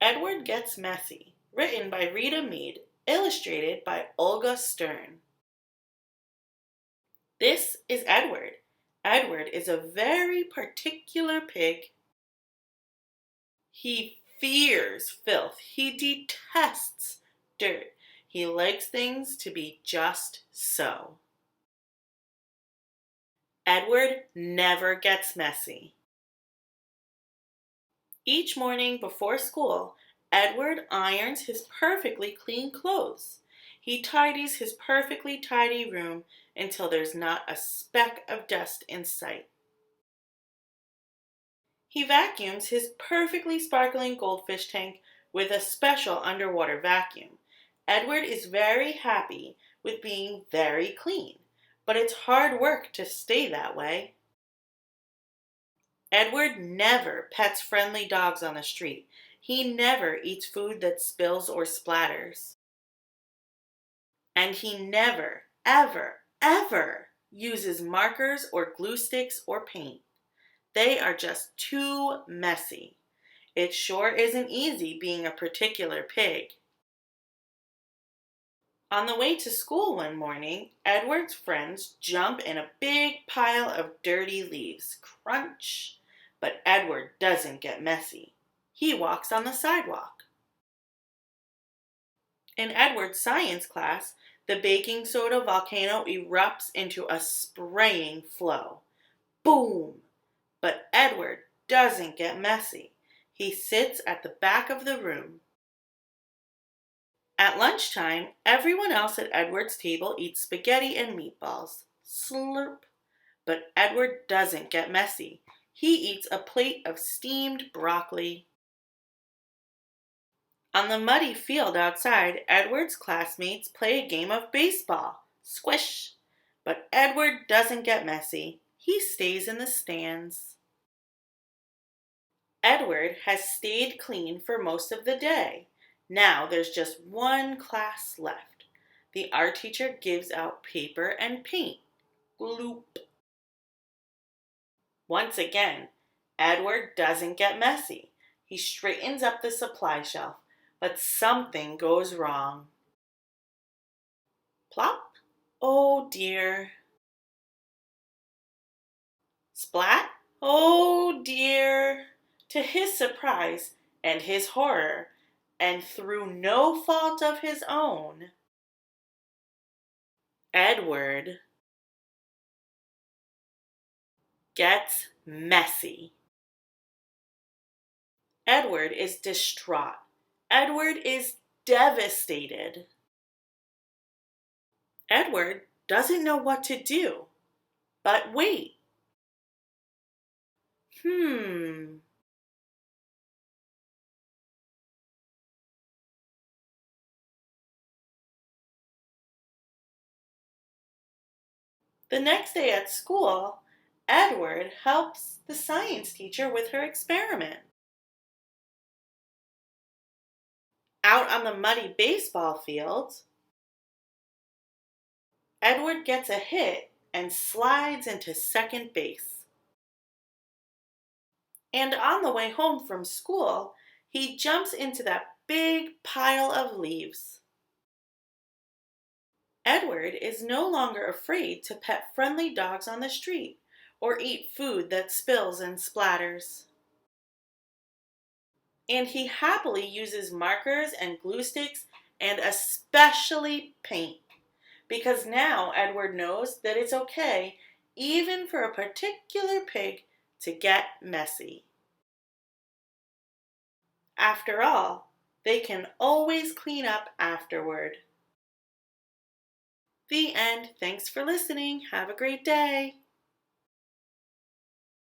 Edward Gets Messy, written by Rita Meade, illustrated by Olga. This is Edward. Edward is a very particular pig. He fears filth. He detests dirt. He likes things to be just so. Edward never gets messy. Each morning before school, Edward irons his perfectly clean clothes. He tidies his perfectly tidy room until there's not a speck of dust in sight. He vacuums his perfectly sparkling goldfish tank with a special underwater vacuum. Edward is very happy with being very clean, but it's hard work to stay that way. Edward never pets friendly dogs on the street. He never eats food that spills or splatters. And he never, ever, ever uses markers or glue sticks or paint. They are just too messy. It sure isn't easy being a particular pig. On the way to school one morning, Edward's friends jump in a big pile of dirty leaves. Crunch! But Edward doesn't get messy. He walks on the sidewalk. In Edward's science class, the baking soda volcano erupts into a spraying flow. Boom! But Edward doesn't get messy. He sits at the back of the room. At lunchtime, everyone else at Edward's table eats spaghetti and meatballs. Slurp! But Edward doesn't get messy. He eats a plate of steamed broccoli. On the muddy field outside, Edward's classmates play a game of baseball. Squish! But Edward doesn't get messy. He stays in the stands. Edward has stayed clean for most of the day. Now there's just one class left. The art teacher gives out paper and paint. Gloop! Once again, Edward doesn't get messy. He straightens up the supply shelf, but something goes wrong. Plop! Oh dear. Splat! Oh dear. To his surprise and his horror, and through no fault of his own, Edward gets messy. Edward is distraught. Edward is devastated. Edward doesn't know what to do. But wait. The next day at school, Edward helps the science teacher with her experiment. Out on the muddy baseball field, Edward gets a hit and slides into second base. And on the way home from school, he jumps into that big pile of leaves. Edward is no longer afraid to pet friendly dogs on the street or eat food that spills and splatters. And he happily uses markers and glue sticks and especially paint, because now Edward knows that it's okay, even for a particular pig, to get messy. After all, they can always clean up afterward. The end. Thanks for listening. Have a great day.